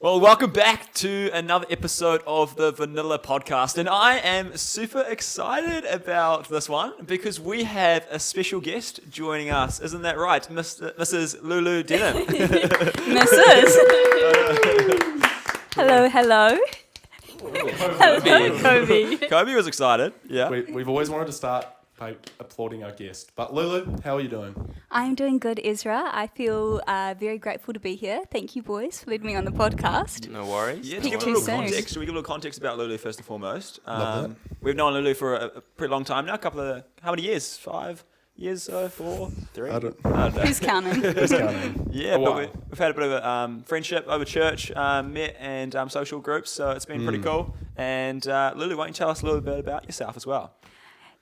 Well, welcome back to another episode of the Vanilla Podcast. And I am super excited about this one because we have a special guest joining us. Isn't that right, Mrs. Lulu Denholm? Mrs. Hello. Hello, Kobe. Kobe was excited, yeah. We've always wanted to start by applauding our guest. But Lulu, how are you doing? I'm doing good, Ezra. I feel very grateful to be here. Thank you, boys, for letting me on the podcast. No worries. Yeah, to Speak give a too little soon. context, should we give a little context about Lulu first and foremost? Love that. We've known Lulu for a pretty long time now, how many years? 5 years, 4, 3? I don't know. Who's counting? Who's counting? Yeah, A but while. we've had a bit of a friendship over church, met and social groups, so it's been pretty cool. And Lulu, why don't you tell us a little bit about yourself as well?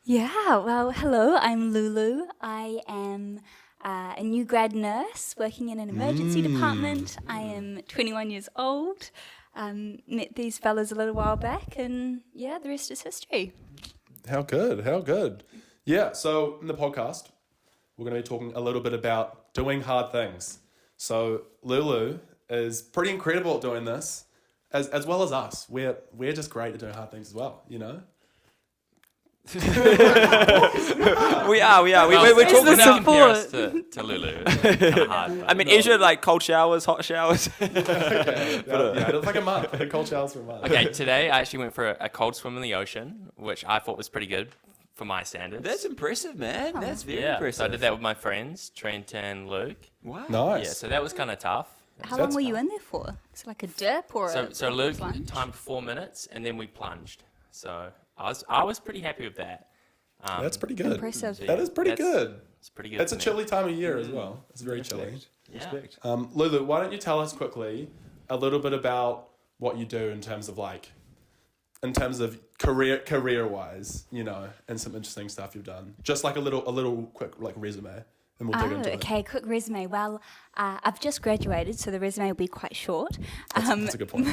Yeah, well, hello, I'm Lulu. I am a new grad nurse working in an emergency department. I am 21 years old. Met these fellas a little while back, and yeah, the rest is history. How good. Yeah, so in the podcast, we're going to be talking a little bit about doing hard things. So Lulu is pretty incredible at doing this, as well as us. We're just great at doing hard things as well, you know? We are. We're It's talking the about. support. To Lulu. Kinda hard, I mean, Asia, like cold showers, hot showers. Okay. Yeah, it's like a month. Cold showers for a month. Okay, today I actually went for a cold swim in the ocean, which I thought was pretty good for my standards. That's impressive, man. That's very impressive. So I did that with my friends, Trent and Luke. Wow. Nice. Yeah, so that was kind of tough. How long were you in there for? Is it like a dip or So a Luke plunge? timed 4 minutes, and then we plunged. So I was pretty happy with that. That's pretty good. Impressive. So That is pretty good. It's pretty good. It's a for me. chilly time of year as well. It's very chilly. Yeah. Respect. Lulu, why don't you tell us quickly a little bit about what you do in terms of career wise, you know, and some interesting stuff you've done. Just like a little quick like resume, and we'll dig into it. Okay, quick resume. Well, I've just graduated, so the resume will be quite short. That's a good point.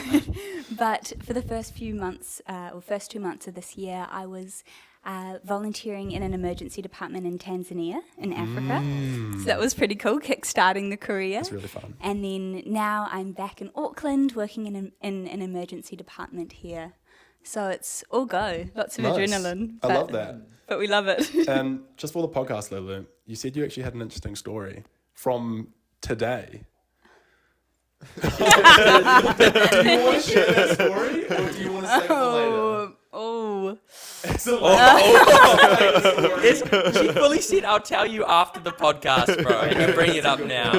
But for the first 2 months of this year, I was volunteering in an emergency department in Tanzania, in Africa. So that was pretty cool, kick-starting the career. It's really fun. And then now I'm back in Auckland, working in an emergency department here. So it's all go, lots of Nice. adrenaline. I but- love that. But we love it. And just for the podcast, Lulu, you said you actually had an interesting story from today. Do you want to share that story, or do you want to save it for later? Oh. It's a long She fully said, "I'll tell you after the podcast, bro." And you bring it up now.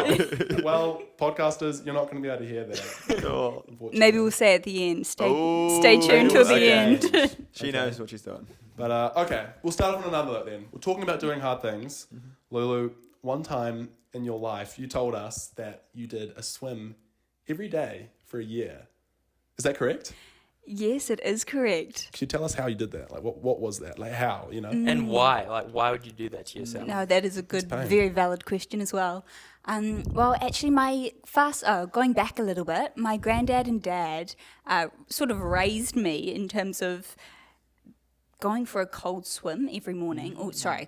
Well, podcasters, you're not going to be able to hear that. Unfortunately. Maybe we'll say at the end. Stay Oh, tuned till the okay. end. She knows what she's doing. But okay, we'll start off on another note then. We're talking about doing hard things. Lulu, one time in your life, you told us that you did a swim every day for a year. Is that correct? Yes, it is correct. Could you tell us how you did that? Like, what was that? Like, how, you know? And why? Like, why would you do that to yourself? No, that is a good, pain. very valid question as well. Well, actually, going back a little bit, my granddad and dad sort of raised me in terms of going for a cold swim every morning.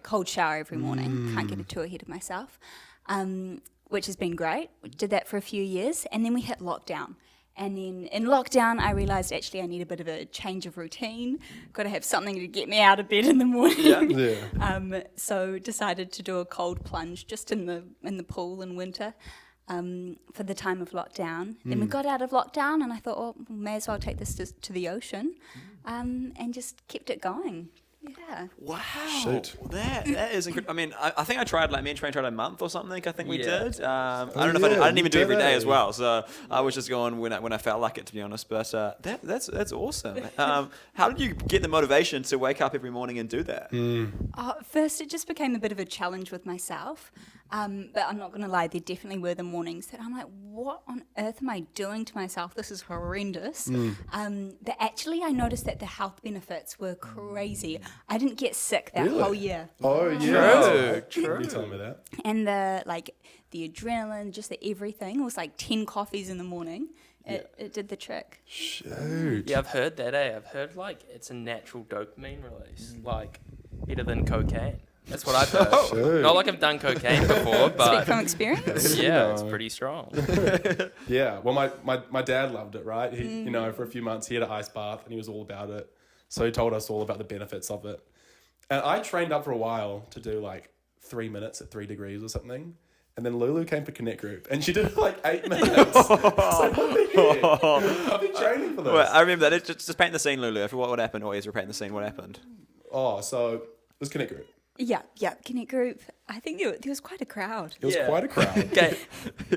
Cold shower every morning. Can't get it too ahead of myself. Which has been great. We did that for a few years, and then we hit lockdown. And then in lockdown, I realised actually I need a bit of a change of routine. Got to have something to get me out of bed in the morning. Yeah. So decided to do a cold plunge just in the pool in winter for the time of lockdown. Then we got out of lockdown, and I thought, well, may as well take this to the ocean, and just kept it going. Yeah. Wow. Shoot. That is incredible. I mean, I think I tried, like, me and Train tried a month or something, I think we Yeah. did. I don't know if I didn't even do every day as well. So I was just going when I felt like it, to be honest. But that's awesome. How did you get the motivation to wake up every morning and do that? First, it just became a bit of a challenge with myself. But I'm not going to lie, there definitely were the mornings that I'm like, what on earth am I doing to myself? This is horrendous. But actually, I noticed that the health benefits were crazy. I didn't get sick that Really? whole year. Oh, yeah. True. You told me that. And the adrenaline, just the everything, it was like 10 coffees in the morning. It did the trick. Shoot. Yeah, I've heard that. I've heard like it's a natural dopamine release, like better than cocaine. That's what I've heard. Shoot. Not like I've done cocaine before, Speak but from experience. yeah, it's pretty strong. Yeah, well, my dad loved it, right? He, you know, for a few months he had an ice bath and he was all about it. So he told us all about the benefits of it. And I trained up for a while to do like 3 minutes at 3 degrees or something. And then Lulu came for Connect Group and she did like 8 minutes. It's like, what the heck? I've been training for this. Well, I remember that. Just paint the scene, Lulu. What happened? Or Ezra, paint the scene. What happened? Oh, so it was Connect Group. Yeah, Connect Group. I think there was quite a crowd. It was Yeah. quite a crowd. Okay,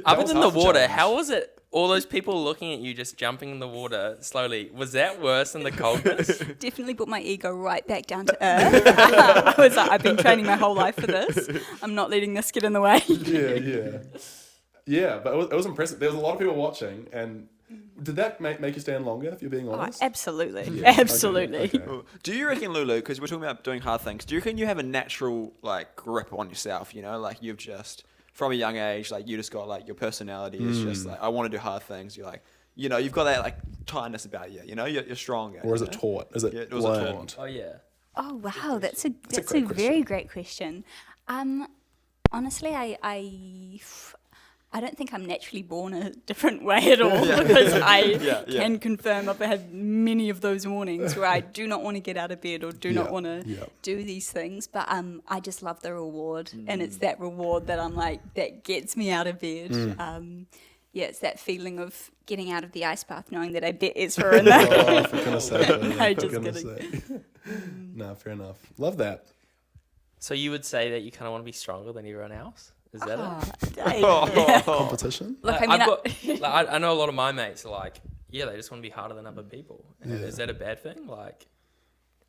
other was than the half the water, challenge. how was it? All those people looking at you just jumping in the water slowly. Was that worse than the coldness? Definitely put my ego right back down to earth. I was like, I've been training my whole life for this. I'm not letting this get in the way. Yeah, but it was impressive. There was a lot of people watching, and did that make you stand longer, if you're being Oh, honest? absolutely. Yeah, Absolutely. okay. Do you reckon, Lulu, because we're talking about doing hard things, do you reckon you have a natural like grip on yourself, you know? Like you've just, from a young age, like you just got like your personality is just like, I want to do hard things. You're like, you know, you've got that like tightness about you, you know? You're stronger. Or is you it know? taught? Is it Yeah, it was learned? taught. Oh yeah. Oh, wow. That's a great very great question. Honestly, I don't think I'm naturally born a different way at all because I can confirm I've had many of those mornings where I do not want to get out of bed or do not want to do these things. But I just love the reward, and it's that reward that I'm like that gets me out of bed. It's that feeling of getting out of the ice bath, knowing that I bet Ezra in there. Oh, for goodness sake. Lily, No, for just goodness kidding. sake. No, fair enough. Love that. So you would say that you kind of want to be stronger than everyone else? Is that it? Yeah. Competition? Look, I Like, mean, I've got, like, I know a lot of my mates are like, yeah, they just want to be harder than other people. Is that a bad thing? Like,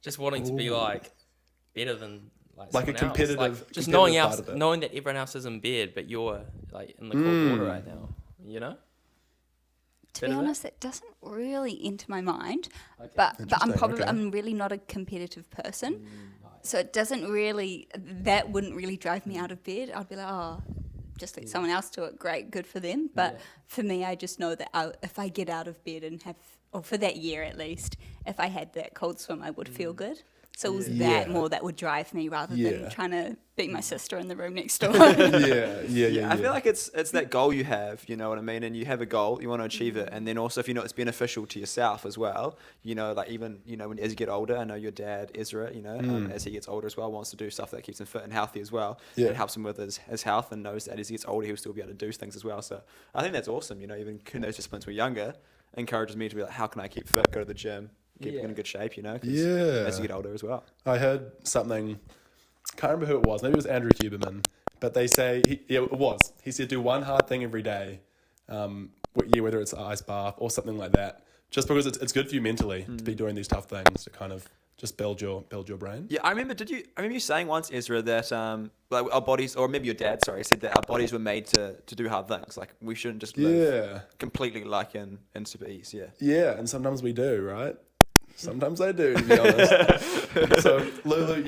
just wanting to be like better than Like a someone else. competitive- Like, just competitive part of it. knowing that everyone else is in bed, but you're like in the cold water right now. You know? to Bit be of that? honest, it doesn't really enter my mind. But I'm Interesting, probably okay. I'm really not a competitive person, so it doesn't really that wouldn't really drive me out of bed. I'd be like, oh, just let someone else do it. Great, good for them. But for me, I just know that if I get out of bed and have, or for that year at least, if I had that cold swim, I would feel good. So it was that Yeah. more that would drive me rather Yeah. than trying to beat my sister in the room next door. Yeah. I feel like it's that goal you have, you know what I mean? And you have a goal, you want to achieve it. And then also if you know it's beneficial to yourself as well, you know, like even, you know, as you get older, I know your dad, Ezra, you know, as he gets older as well, wants to do stuff that keeps him fit and healthy as well. Yeah. And helps him with his health and knows that as he gets older, he'll still be able to do things as well. So I think that's awesome, you know, even in those disciplines we're younger, encourages me to be like, how can I keep fit, go to the gym, keep in good shape, you know, 'cause Yeah. as you get older as well. I heard something, can't remember who it was, maybe it was Andrew Huberman, but they say, it was. He said do one hard thing every day, whether it's an ice bath or something like that, just because it's good for you mentally to be doing these tough things to kind of just build your brain. Yeah, I remember you saying once, Ezra, that like our bodies, or maybe your dad, sorry, said that our bodies were made to do hard things. Like we shouldn't just live completely like in super ease. Yeah. Yeah, and sometimes we do, right? Sometimes I do, to be honest. So Lulu,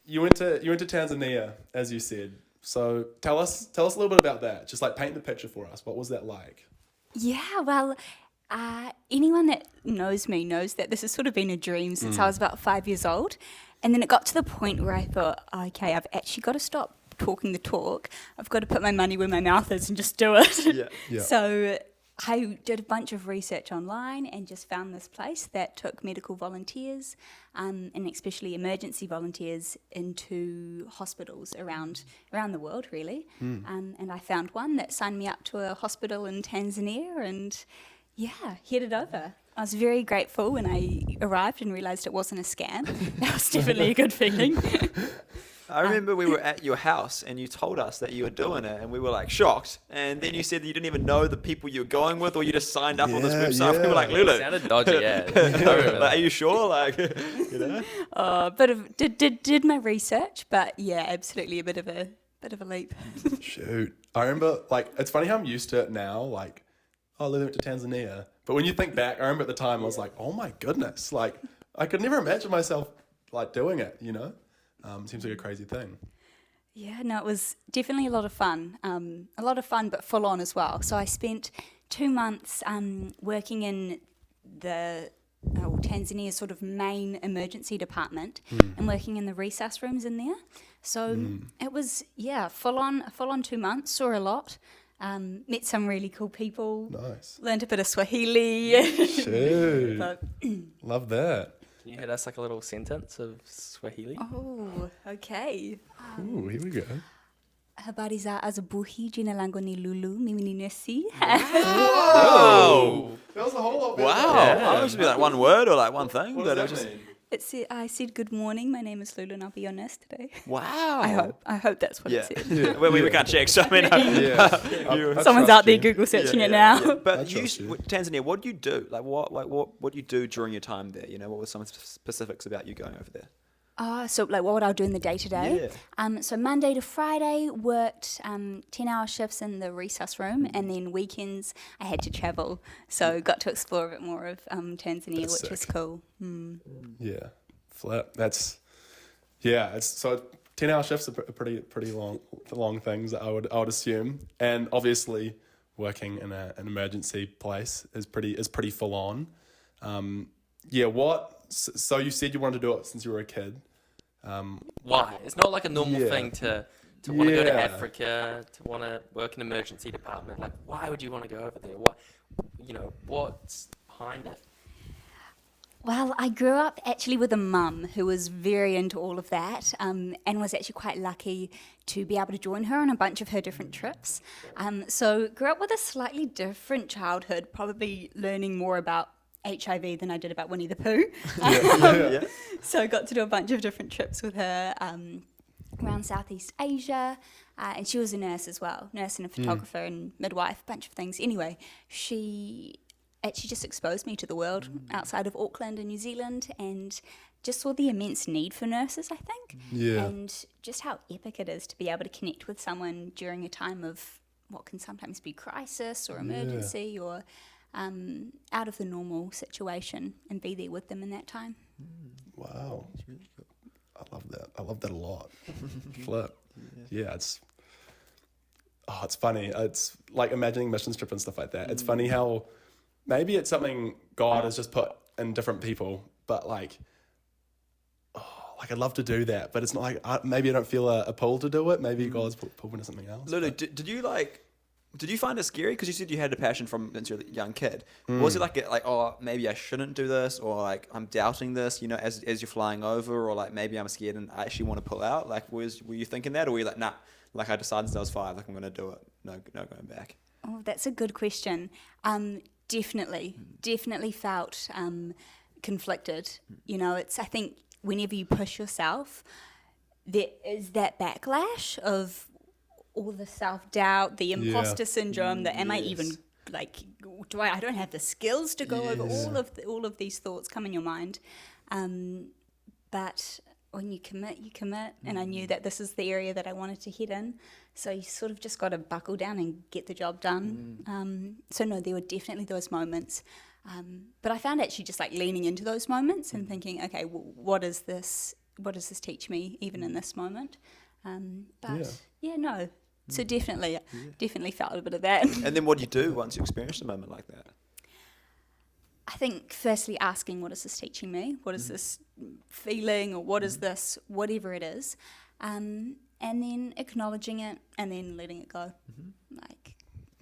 you went to Tanzania, as you said. So tell us a little bit about that. Just like paint the picture for us. What was that like? Yeah, well, anyone that knows me knows that this has sort of been a dream since I was about 5 years old. And then it got to the point where I thought, okay, I've actually got to stop talking the talk. I've got to put my money where my mouth is and just do it. Yeah. So I did a bunch of research online and just found this place that took medical volunteers and especially emergency volunteers into hospitals around the world, really. And I found one that signed me up to a hospital in Tanzania and, headed over. I was very grateful when I arrived and realised it wasn't a scam. That was definitely a good feeling. I remember we were at your house and you told us that you were doing it and we were like shocked. And then you said that you didn't even know the people you were going with or you just signed up on this Yeah, website. We were like, yeah. Lulu, It sounded dodgy, yeah. I remember like, are that. you sure? Like, you know? Did my research, but yeah, absolutely a bit of a leap. Shoot. I remember, like, it's funny how I'm used to it now, like, oh, Lily went to Tanzania. But when you think back, I remember at the time, I was like, oh my goodness. Like, I could never imagine myself, like, doing it, you know? Seems like a crazy thing. Yeah, no, it was definitely a lot of fun. But full on as well. So I spent 2 months working in the Tanzania's sort of main emergency department and working in the resus rooms in there. So it was, full on 2 months, saw a lot, met some really cool people, Nice. learned a bit of Swahili. Shoot. But, Love that. Can you hit us like a little sentence of Swahili? oh, okay. Ooh, here we go. Habari za asubuhi, jina langu ni Lulu, mimi ni nurse. Oh, That was a whole lot wow. better. I was to be like one word or like one thing, What but does it was that just mean? I said good morning, my name is Lulu and I'll be your nurse today. wow. I hope that's what Yeah. it said. Yeah. We can't check, so I mean, Yeah. Someone's out there Google searching it now. I But you, trust you. Tanzania, what do you do? Like, what do you do during your time there? You know, what were some specifics about you going over there? So like what would I do in the day to day? Yeah. So Monday to Friday worked 10-hour shifts in the resus room, and then weekends I had to travel. So got to explore a bit more of Tanzania, That's which was sick. cool. Yeah, flip. It's so 10-hour shifts are pretty long things. I would assume, and obviously working in an emergency place is pretty full on. So you said you wanted to do it since you were a kid. Why? It's not like a normal Yeah. thing to want to go to Yeah. Africa, to want to work in an emergency department. Like, why would you want to go over there? What's behind it? Well, I grew up actually with a mum who was very into all of that, and was actually quite lucky to be able to join her on a bunch of her different trips. So grew up with a slightly different childhood, probably learning more about HIV than I did about Winnie the Pooh. Yeah. So I got to do a bunch of different trips with her around Southeast Asia, and she was a nurse as well, nurse and a photographer and midwife, a bunch of things. Anyway, she actually just exposed me to the world outside of Auckland and New Zealand, and just saw the immense need for nurses, I think, Yeah. and just how epic it is to be able to connect with someone during a time of what can sometimes be crisis or emergency or out of the normal situation, and be there with them in that time. Wow. I love that. I love that a lot. Flip. Yeah, it's funny. It's like imagining missions trip and stuff like that. It's funny how maybe it's something God has just put in different people, but like I'd love to do that, but it's not like maybe I don't feel a pull to do it. Maybe God's pulled me to something else. Lulu, but- did you find it scary? Because you said you had a passion since you were a young kid. Was it like maybe I shouldn't do this, or like I'm doubting this, you know, as you're flying over, or like maybe I'm scared and I actually want to pull out? Like, were you thinking that, or were you like, nah, like I decided since I was 5, like I'm going to do it, no going back? Oh, that's a good question. Definitely felt conflicted. You know, I think whenever you push yourself, there is that backlash of all the self-doubt, the imposter syndrome, that am I even, like, I don't have the skills to go over all of these thoughts come in your mind. But when you commit, and I knew that this is the area that I wanted to head in, so you sort of just got to buckle down and get the job done. So no, there were definitely those moments, but I found actually just like leaning into those moments and thinking, okay, what does this teach me even in this moment? So definitely felt a bit of that. And then what do you do once you experience a moment like that? I think firstly asking, what is this teaching me? What is this feeling, or what is this, whatever it is? And then acknowledging it and then letting it go. Like,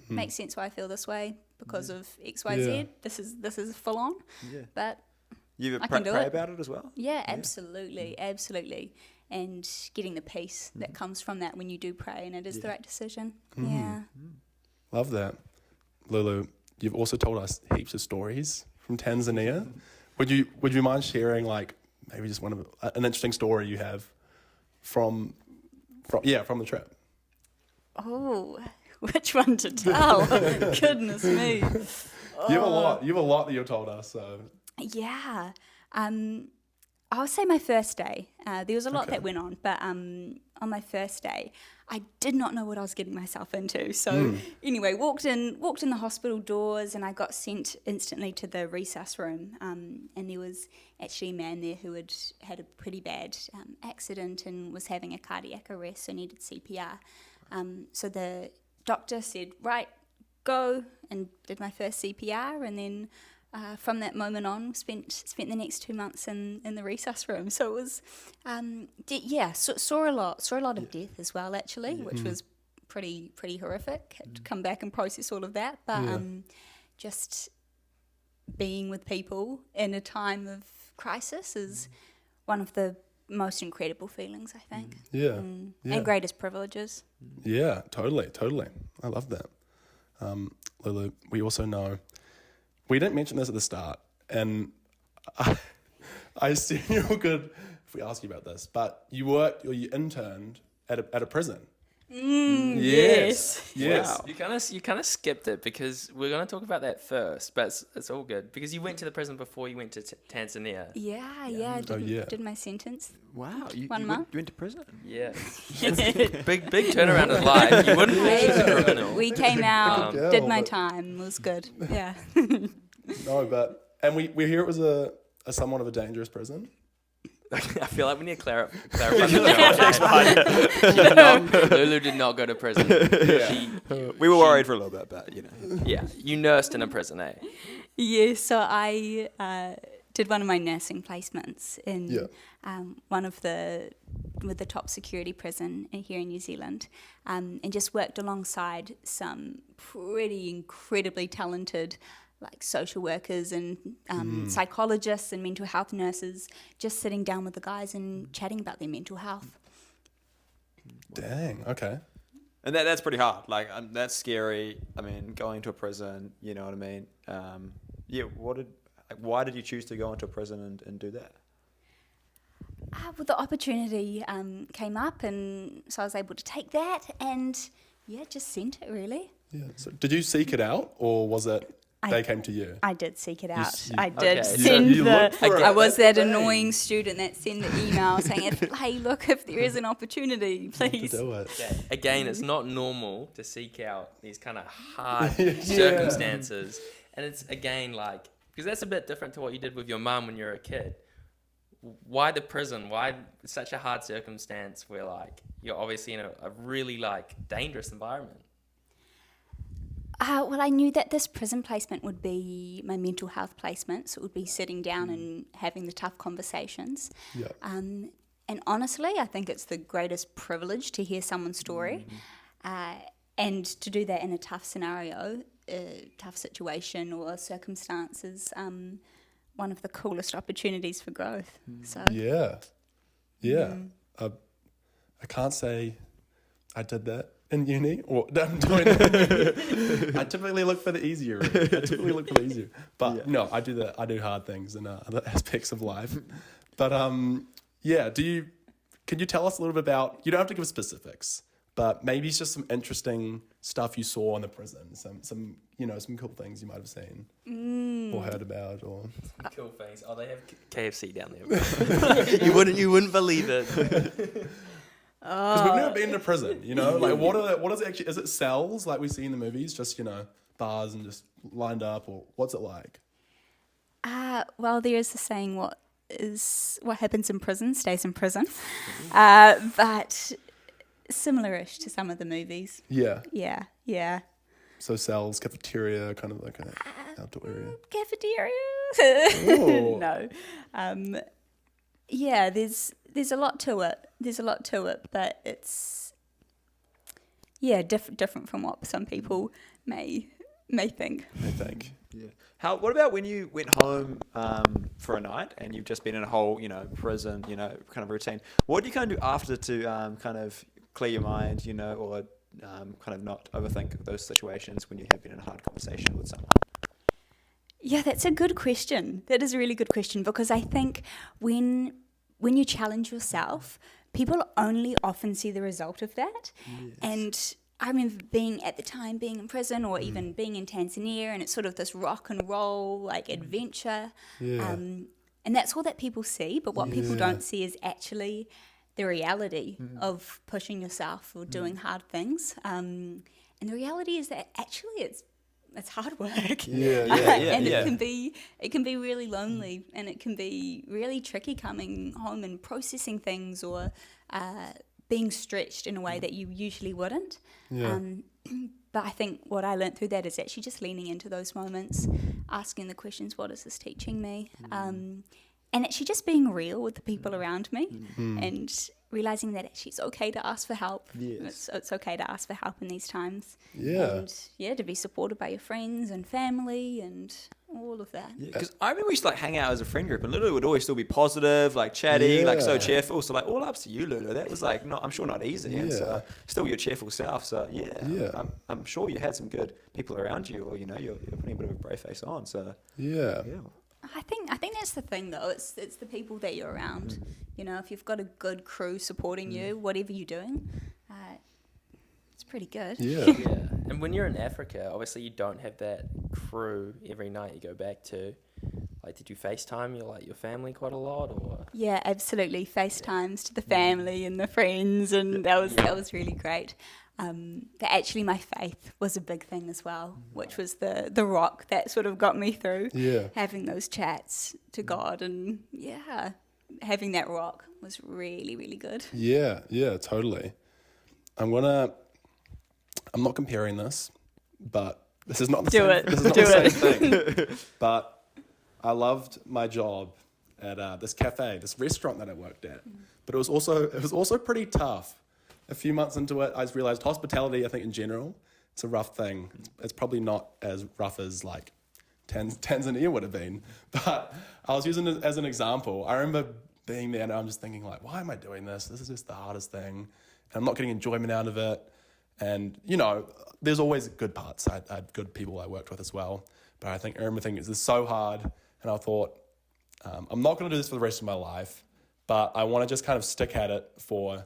makes sense why I feel this way because of X, Y, Z. This is full on. Yeah. But You I pray can do it. about it as well? yeah, absolutely. And getting the peace that comes from that when you do pray and it is the right decision. Yeah. Love that. Lulu, you've also told us heaps of stories from Tanzania. Would you mind sharing, like, maybe just an interesting story you have from the trip? Oh, which one to tell? Goodness me. You have a lot. You have a lot that you've told us. So Yeah. I would say my first day. There was a lot that went on, but on my first day, I did not know what I was getting myself into. So anyway, walked in the hospital doors, and I got sent instantly to the resus room. And there was actually a man there who had a pretty bad accident and was having a cardiac arrest, so needed CPR. So the doctor said, right, go, and did my first CPR, and then from that moment on, spent the next 2 months in the resus room. So it was, saw a lot of death as well, actually, which was pretty horrific. Had to come back and process all of that, but just being with people in a time of crisis is one of the most incredible feelings, I think. And greatest privileges. Yeah, totally. I love that. Lulu, we also know, we didn't mention this at the start, and I assume you're good if we ask you about this, but you interned at a prison. Yes. Wow. You kind of skipped it because we're going to talk about that first, but it's all good because you went to the prison before you went to Tanzania. I did my sentence. Wow. You went to prison? Yeah. It's big turnaround in life. You wouldn't think she's a criminal. We came out, girl, did my but- time, it was good. Yeah. No, and we hear it was a somewhat of a dangerous prison. I feel like we need to clarify the context behind it. Lulu did not go to prison. We were worried for a little bit, but Yeah, you nursed in a prison, eh? Yeah, so I did one of my nursing placements in one of the top security prison here in New Zealand, and just worked alongside some pretty incredibly talented social workers and psychologists and mental health nurses, just sitting down with the guys and chatting about their mental health. Dang, okay. and that's pretty hard. That's scary. I mean, going to a prison, you know what I mean? Why did you choose to go into a prison and do that? Well, the opportunity came up, and so I was able to take that and just sent it really. Yeah. So did you seek it out, or was it they came to you? I did seek it out. you- I did Okay. send You looked for it. I was that Dang. annoying student that sent the email saying, "Hey, look, if there is an opportunity, To please." do it. Okay. Again, it's not normal to seek out these kind of hard circumstances. And it's, again, because that's a bit different to what you did with your mum when you were a kid. Why the prison? Why such a hard circumstance where, you're obviously in a really, dangerous environment? Well, I knew that this prison placement would be my mental health placement, so it would be sitting down and having the tough conversations. Yeah. And honestly, I think it's the greatest privilege to hear someone's story, and to do that in a tough scenario, tough situation or circumstances. One of the coolest opportunities for growth. So Yeah. I can't say I did that in uni, or I'm doing that. I typically look for the easier route. But no, I do hard things in other aspects of life. But can you tell us a little bit about, you don't have to give specifics, but maybe it's just some interesting stuff you saw in the prison, some cool things you might have seen or heard about, or Cool things. Oh, they have KFC down there. you wouldn't believe it. because we've never been to prison, what is it actually? Is it cells like we see in the movies, just bars and just lined up, or what's it like? well, there is the saying, what happens in prison stays in prison. But similar-ish to some of the movies. Yeah. Yeah. So cells, cafeteria, kind of like an outdoor area. Cafeteria? Oh. No. There's a lot to it. But it's different from what some people may think. I think. Yeah. What about when you went home for a night and you've just been in a whole, prison, kind of routine? What do you kind of do after to kind of clear your mind, or kind of not overthink those situations when you have been in a hard conversation with someone? Yeah, that's a good question. That is a really good question, because I think when you challenge yourself, people only often see the result of that. Yes. And I remember being in prison, or even being in Tanzania, and it's sort of this rock and roll adventure. Yeah. And that's all that people see, but what people don't see is actually the reality of pushing yourself or doing hard things. And the reality is that actually it's hard work. And it can be really lonely, and it can be really tricky coming home and processing things, or being stretched in a way that you usually wouldn't. But I think what I learned through that is actually just leaning into those moments, asking the questions, what is this teaching me? And actually just being real with the people around me and realizing that actually it's okay to ask for help. Yes. It's okay to ask for help in these times. Yeah. And to be supported by your friends and family and all of that. Because I remember we used to like hang out as a friend group, and Lulu would always still be positive, like chatty, like so Yeah. cheerful. So like all ups to you, Lulu. That was like I'm sure not easy, and so Yeah. still your cheerful self. So Yeah. I'm sure you had some good people around you, or you're putting a bit of a brave face on. So Yeah. I think that's the thing though. It's the people that you're around. You know, if you've got a good crew supporting you, whatever you're doing, it's pretty good. Yeah. Yeah. And when you're in Africa, obviously you don't have that crew every night you go back to. Like, did you FaceTime your family quite a lot, or? Yeah, absolutely. FaceTimes to the family and the friends, and that was really great. But actually, my faith was a big thing as well, which was the rock that sort of got me through. Yeah. Having those chats to God, and having that rock was really, really good. Yeah, yeah, totally. I'm not comparing this, but this is not the Do same. it. This is not Do the it. same thing. But I loved my job at this cafe, this restaurant that I worked at. But it was also pretty tough. A few months into it, I just realized hospitality, I think in general, it's a rough thing. It's probably not as rough as like Tanzania would have been. But I was using it as an example. I remember being there and I'm just thinking like, why am I doing this? This is just the hardest thing. And I'm not getting enjoyment out of it. And, there's always good parts. I had good people I worked with as well. But I remember thinking, this is so hard. And I thought, I'm not going to do this for the rest of my life, but I want to just kind of stick at it for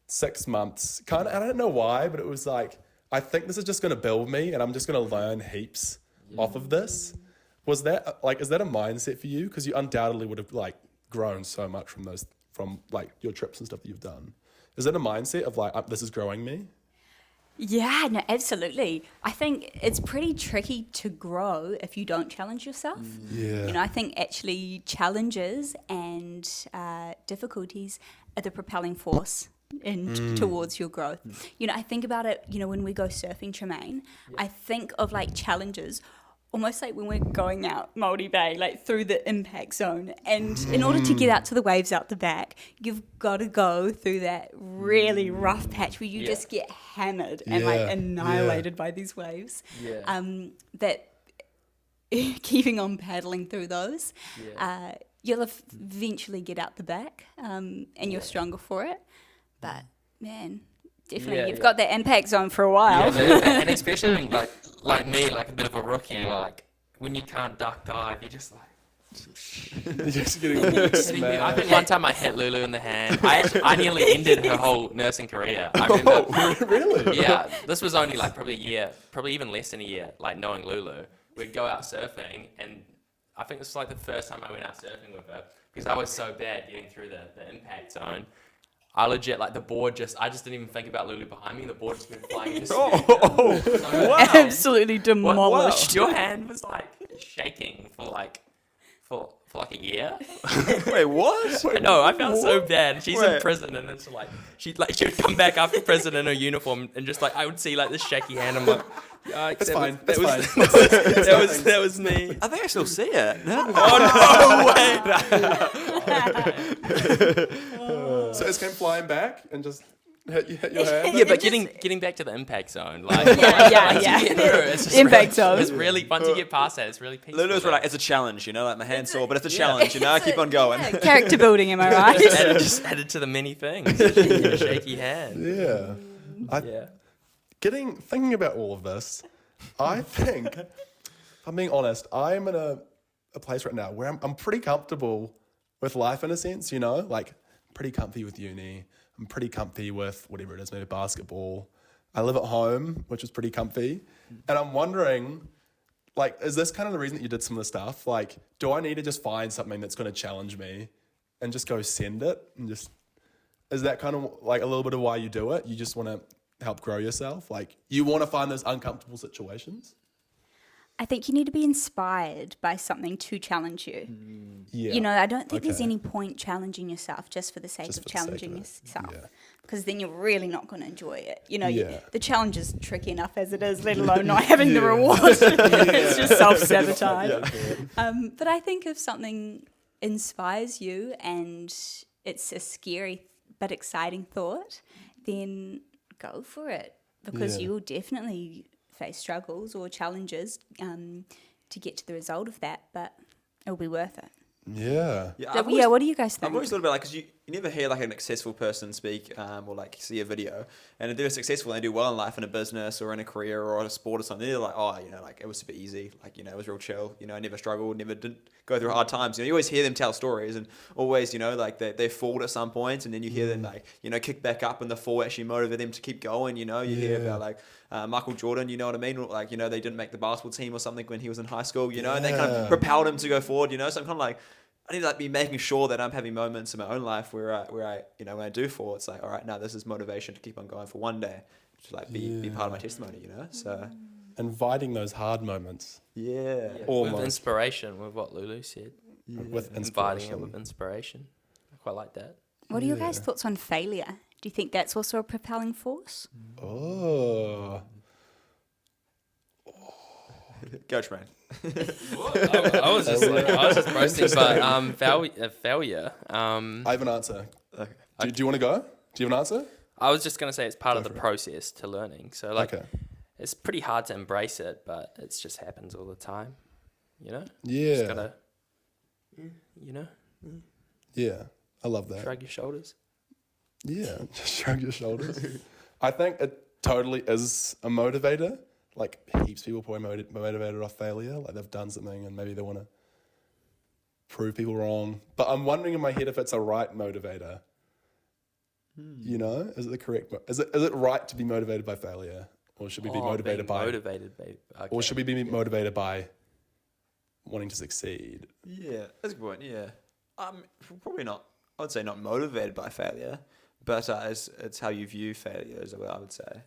6 months. I don't know why, but it was like, I think this is just going to build me and I'm just going to learn heaps off of this. Is that a mindset for you? Because you undoubtedly would have like grown so much from like your trips and stuff that you've done. Is that a mindset of like, this is growing me? Yeah, no, absolutely. I think it's pretty tricky to grow if you don't challenge yourself. Yeah. I think actually challenges and difficulties are the propelling force towards your growth. I think about it, when we go surfing, Tremaine, I think of like challenges almost like when we're going out Māori Bay, like through the impact zone. And in order to get out to the waves out the back, you've got to go through that really rough patch where you just get hammered and like annihilated by these waves. Yeah. That keeping on paddling through those, you'll eventually get out the back and you're stronger for it. But man, definitely you've got that impact zone for a while. And especially like me, like a bit of a rookie, like when you can't duck dive, you're just like. You're just getting I smashed. think one time I hit Lulu in the hand. I nearly ended her whole nursing career. I remember. Oh, really? Yeah, this was only like probably a year, probably even less than a year, like knowing Lulu. We'd go out surfing, and I think this was like the first time I went out surfing with her, because I was so bad getting through the impact zone. I legit, like the board I just didn't even think about Lulu behind me. The board just went flying. Just wow. Absolutely demolished. Your hand was like shaking for like a year. Wait, what? I know, I felt so bad. She's in Wait. prison, and it's like she would come back after prison in her uniform, and just like I would see like this shaky hand. I'm like, yikes, It's that fine. was- It's that fine. was that was me. I think I still see it. No? So it came flying back and just hit your hand? Yeah, but getting back to the impact zone, like Yeah. once you get through, it's just Impact really, zone. It's really once you get past that, it's really peaceful. Lulu's were like, it's a challenge, like my hand's sore, but it's a challenge, keep on going. Character building, am I right? just added to the many things. A shaky hand. Yeah. Yeah. Thinking about all of this, I think, if I'm being honest, I'm in a place right now where I'm pretty comfortable with life in a sense, like pretty comfy with uni. I'm pretty comfy with whatever it is, maybe basketball. I live at home, which is pretty comfy. And I'm wondering, like, is this kind of the reason that you did some of the stuff? Like, do I need to just find something that's going to challenge me and just go send it? And is that kind of like a little bit of why you do it? You just want to help grow yourself? Like, you want to find those uncomfortable situations? I think you need to be inspired by something to challenge you. Yeah. You know, I don't think there's Okay. any point challenging yourself just for the sake Just of for the sake challenging of it. yourself. Yeah. Because then you're really not going to enjoy it. You know, Yeah. the challenge is tricky enough as it is, let alone not having the reward. It's just self-sabotage. But I think if something inspires you and it's a scary but exciting thought, then go for it, because Yeah. you will definitely face struggles or challenges to get to the result of that, but it'll be worth it. Yeah. Yeah, Yeah, what do you guys think? I've always thought about like, because you never hear like a successful person speak or like see a video, and if they're successful and they do well in life in a business or in a career or in a sport or something, they're like, oh, you know, like it was super easy, like, you know, it was real chill, you know, I never struggled, never didn't go through hard times. You know, you always hear them tell stories, and always, you know, like they fall at some point, and then you hear them like, you know, kick back up, and the fall actually motivate them to keep going. You know, you hear about like Michael Jordan, you know what I mean? Like, you know, they didn't make the basketball team or something when he was in high school, you know, and they kind of propelled him to go forward, you know. So I'm kind of like, I need to like be making sure that I'm having moments in my own life where I you know, when I do fall, it's like, all right, now this is motivation to keep on going for one day, to like be part of my testimony, you know. So Inviting those hard moments yeah, Almost. With inspiration, with what Lulu said. with Inviting inspiration. it with inspiration. I quite like that. What are your guys' thoughts on failure? Do you think that's also a propelling force? Oh. go Tremaine. I was just roasting, but failure. I have an answer. Okay. Do you want to go? Do you have an answer? I was just gonna say it's part of the for it. process to learning. So like, Okay. it's pretty hard to embrace it, but it just happens all the time. You know. Yeah. Just gotta, you know, Yeah. I love that. shrug your shoulders. Yeah. Just shrug your shoulders. I think it totally is a motivator. Like heaps of people probably motivated off failure. Like they've done something and maybe they want to prove people wrong. But I'm wondering in my head if it's a right motivator. You know, is it the correct? Is it right to be motivated by failure, or should we be motivated by? Okay. Or should we be motivated by wanting to succeed? Yeah, that's a good point. Yeah, probably not. I would say not motivated by failure, but it's how you view failure, is what I would say.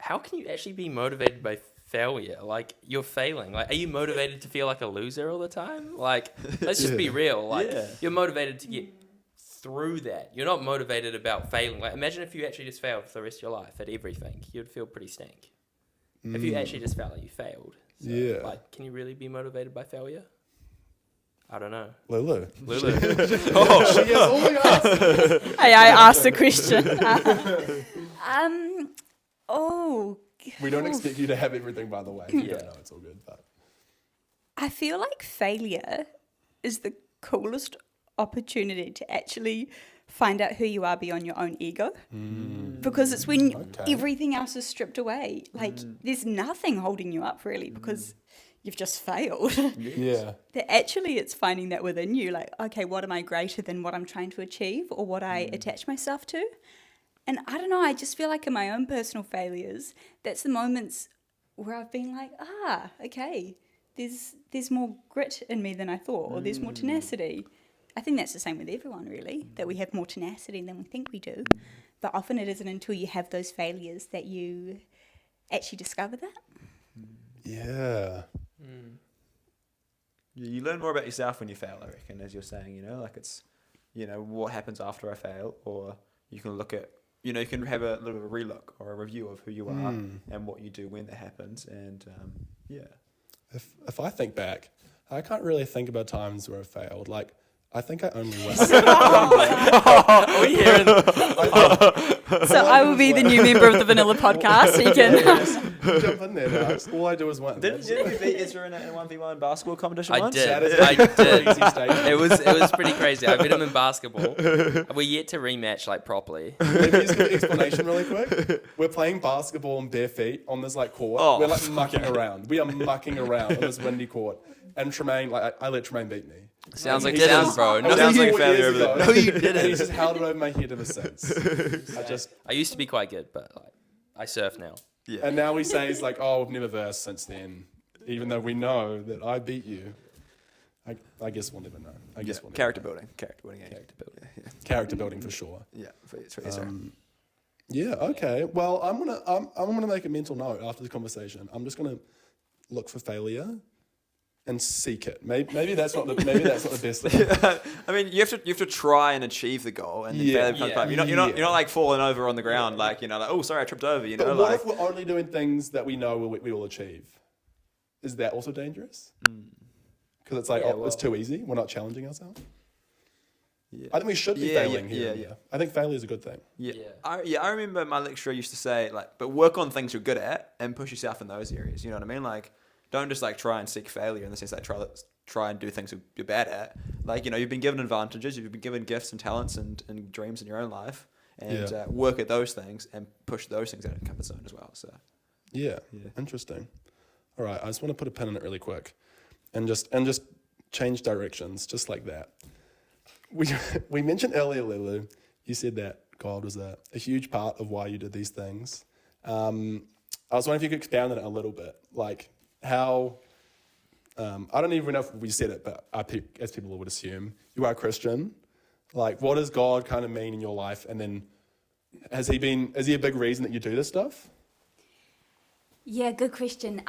How can you actually be motivated by failure? Like, you're failing. Like, are you motivated to feel like a loser all the time? Like, let's just be real. Like, you're motivated to get through that. You're not motivated about failing. Like, imagine if you actually just failed for the rest of your life at everything. You'd feel pretty stank. If you actually just felt like you failed. So, Yeah. Like, can you really be motivated by failure? I don't know. Lulu. Lulu. She gets all the answers. Hey, I asked a question. We don't expect you to have everything, by the way. If you Yeah. don't know, it's all good. But I feel like failure is the coolest opportunity to actually find out who you are beyond your own ego. Because it's when Okay. everything else is stripped away. Like, there's nothing holding you up, really, because you've just failed. yeah. That actually it's finding that within you, like, okay, what am I greater than what I'm trying to achieve or what I attach myself to? And I don't know, I just feel like in my own personal failures, that's the moments where I've been like, okay, there's more grit in me than I thought, or there's more tenacity. I think that's the same with everyone, really, that we have more tenacity than we think we do. But often it isn't until you have those failures that you actually discover that. Yeah. You learn more about yourself when you fail, I reckon, as you're saying, you know, like it's, you know, what happens after I fail, or you can look at, you know, you can have a little bit of a relook or a review of who you are and what you do when that happens, and If I think back, I can't really think about times where I failed. Like, I think I only went. Are we hearing? So I will be the new member of the Vanilla podcast. So you can. Jump in there now. All I do is win. Didn't you beat Ezra in a 1v1 basketball competition I once? did. That is I did. crazy statement. It was pretty crazy. I beat him in basketball. We're yet to rematch like properly. Let me just give an explanation really quick. We're playing basketball in bare feet on this like court. Oh, We're like mucking around. We are mucking around on this windy court. And Tremaine, like I let Tremaine beat me. Sounds like Didn't. sounds, bro. It was Sounds like 4 failure years over there. ago. No, you And didn't. he's just held it over my head ever since. I just I used to be quite good, but like, I surf now. Yeah. and now we say he's like, oh, we've never versed since then, even though we know that I beat you. I guess we'll never know. I guess we'll never character know. building. Character building for sure. Yeah, for Ezra. Yeah. Okay. Well, I'm gonna make a mental note after the conversation. I'm just gonna look for failure and seek it. Maybe that's not the best thing. I mean, you have to try and achieve the goal, and then failure becomes part. You're not like falling over on the ground, like oh sorry, I tripped over. But what if we're only doing things that we know we will achieve? Is that also dangerous? Because it's like it's too easy. We're not challenging ourselves. Yeah. I think we should be failing here. Yeah. I think failure is a good thing. Yeah. I remember my lecturer used to say but work on things you're good at and push yourself in those areas. You know what I mean? Like, don't just try and seek failure in the sense try and do things you're bad at. Like, you've been given advantages, you've been given gifts and talents and dreams in your own life, and work at those things and push those things out of your comfort zone as well. So. Yeah. Interesting. All right, I just want to put a pin in it really quick, and just change directions, just like that. We mentioned earlier, Lulu, you said that God was a huge part of why you did these things. I was wondering if you could expound on it a little bit, like how, I don't even know if we said it, but as people would assume, you are a Christian. Like, what does God kind of mean in your life? And then is he a big reason that you do this stuff? Yeah, good question.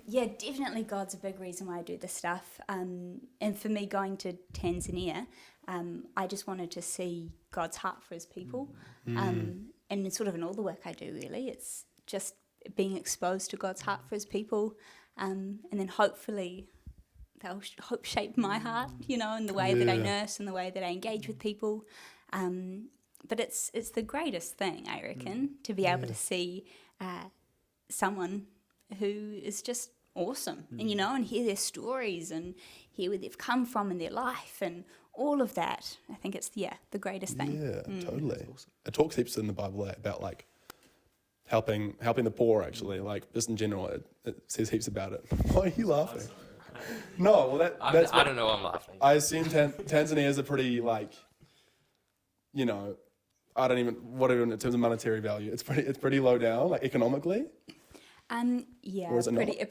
Yeah, definitely God's a big reason why I do this stuff. And for me, going to Tanzania, I just wanted to see God's heart for his people. And it's sort of in all the work I do, really. It's just being exposed to God's heart for his people. And then hopefully they'll shape my heart, in the way that I nurse and the way that I engage with people. But it's the greatest thing, I reckon, to be able to see someone who is just awesome and hear their stories and hear where they've come from in their life and all of that. I think it's the greatest thing. Yeah, totally. Awesome. It talks heaps in the Bible about like helping the poor, actually, like just in general. It says heaps about it. Why are you laughing? No, well that's I don't know why I'm laughing. I assume Tanzania is a pretty I don't even whatever in terms of monetary value. It's pretty low down, like economically. Or is it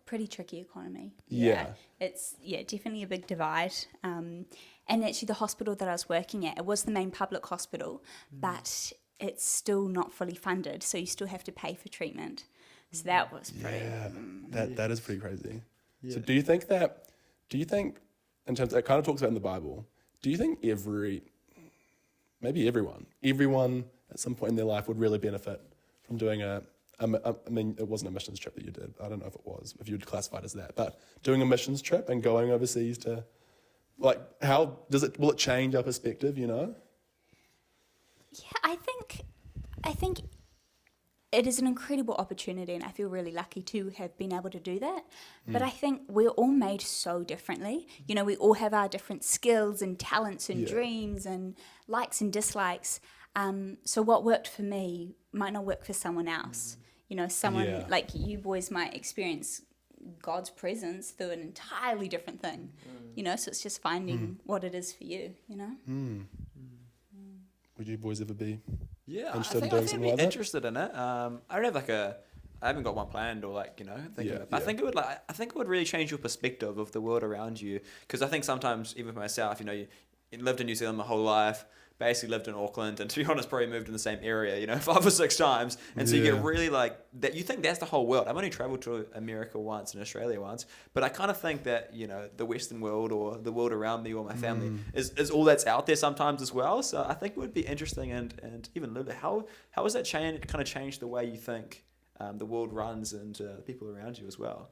pretty tricky economy. Yeah. It's definitely a big divide. And actually the hospital that I was working at, it was the main public hospital, but it's still not fully funded, so you still have to pay for treatment. So that was pretty that is pretty crazy. Yeah. So do you think in terms it kind of talks about in the Bible, do you think everyone at some point in their life would really benefit from doing I mean, it wasn't a missions trip that you did. I don't know if it was, if you would classify it as that. But doing a missions trip and going overseas to, like, will it change our perspective, Yeah, I think it is an incredible opportunity, and I feel really lucky to have been able to do that. But I think we're all made so differently. We all have our different skills and talents and dreams and likes and dislikes. So what worked for me might not work for someone else. Someone like you boys might experience God's presence through an entirely different thing. So it's just finding what it is for you, Would you boys ever be interested in doing something like that? Interested in it. I don't have I haven't got one planned or thinking of it. I think it would really change your perspective of the world around you, because I think sometimes, even for myself, you lived in New Zealand my whole life, basically lived in Auckland, and to be honest, probably moved in the same area, 5 or 6 times. And so you get really that, you think that's the whole world. I've only traveled to America once and Australia once, but I kind of think that, the Western world or the world around me or my family is all that's out there sometimes as well. So I think it would be interesting and even Lulu, how has that kind of changed the way you think the world runs and the people around you as well?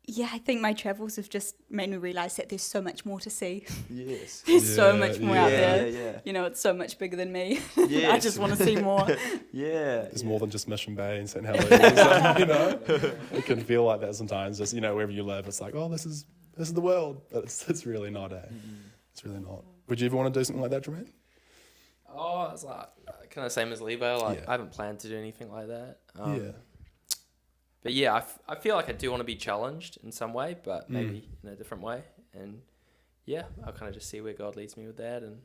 Yeah, I think my travels have just made me realise that there's so much more to see. Yes. There's so much more out there. Yeah. It's so much bigger than me. Yes. I just want to see more. There's more than just Mission Bay and St. Helens. It can feel like that sometimes. Just, wherever you live, it's like, oh, this is the world. But it's really not, It's really not. Would you ever want to do something like that, Jermaine? Oh, it's like kind of same as Lebo. I haven't planned to do anything like that. But yeah, I feel like I do want to be challenged in some way, but maybe in a different way. And I'll kind of just see where God leads me with that. And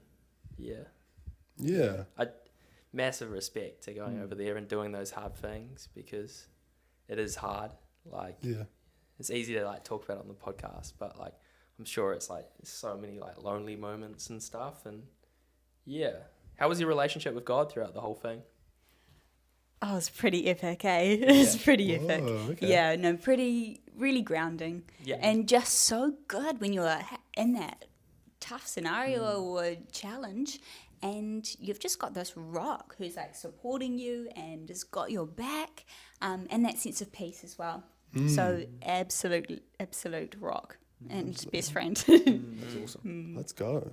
massive respect to going over there and doing those hard things, because it is hard. It's easy to talk about it on the podcast, but I'm sure it's so many lonely moments and stuff. And how was your relationship with God throughout the whole thing? Oh, it's pretty epic, eh? It's pretty Whoa, epic. okay. Yeah, no, really grounding. Yeah. And just so good when you're in that tough scenario or challenge, and you've just got this rock who's like supporting you and has got your back, and that sense of peace as well. So absolute rock and best friend. That's awesome. Let's go.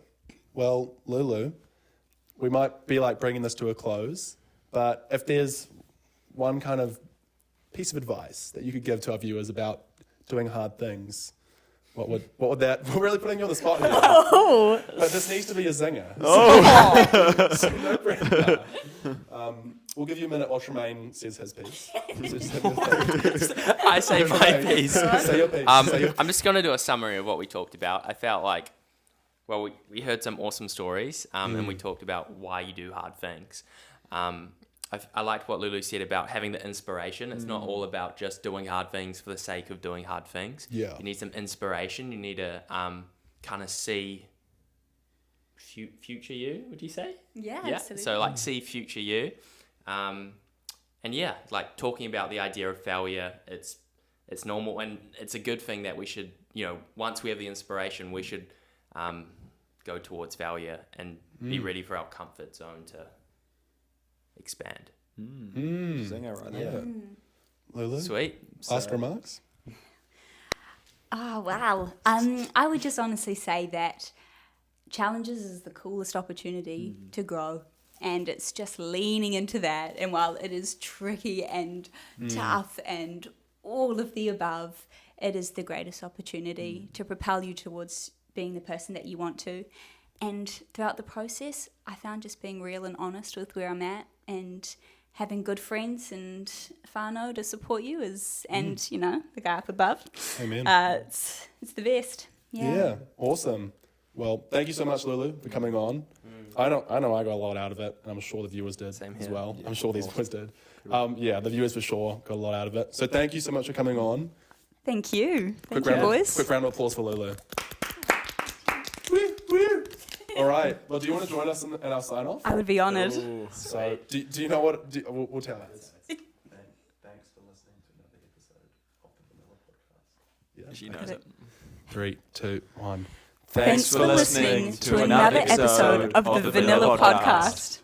Well, Lulu, we might be like bringing this to a close, but if there's one kind of piece of advice that you could give to our viewers about doing hard things, what would that? We're really putting you on the spot here. Oh, But this needs to be a zinger. Oh, So no pressure. We'll give you a minute while Tremaine says his piece. I say my piece. Say your piece. Say your I'm just going to do a summary of what we talked about. I felt like, well, we heard some awesome stories, and we talked about why you do hard things. I liked what Lulu said about having the inspiration. It's not all about just doing hard things for the sake of doing hard things. Yeah. You need some inspiration. You need to kind of see future you, would you say? yeah, Yeah. absolutely. So like see future you. And yeah, like talking about the idea of failure, it's normal, and it's a good thing that we should, once we have the inspiration, we should go towards failure and be ready for our comfort zone to expand. Zinger right there. Yeah. Lulu, Sweet. last remarks? Oh, wow. I would just honestly say that challenges is the coolest opportunity to grow. And it's just leaning into that. And while it is tricky and tough and all of the above, it is the greatest opportunity to propel you towards being the person that you want to. And throughout the process, I found just being real and honest with where I'm at and having good friends and whānau to support you and, the guy up above. Amen. It's the best. Yeah, awesome. Well, thank you so much, Lulu, for coming on. I know I got a lot out of it, and I'm sure the viewers did Same as here. well. Yeah, I'm sure these awesome. boys did. The viewers for sure got a lot out of it. So thank you so much for coming on. Thank you. Thank you, round, boys. Quick round of applause for Lulu. Woo, woo. All right. Well, do you want to join us in our sign-off? I would be honoured. So, do you know what? We'll tell us. Thanks for listening to another episode of the Vanilla Podcast. Yeah. She knows it. 3, 2, 1. Thanks for listening to another episode of the Vanilla Podcast.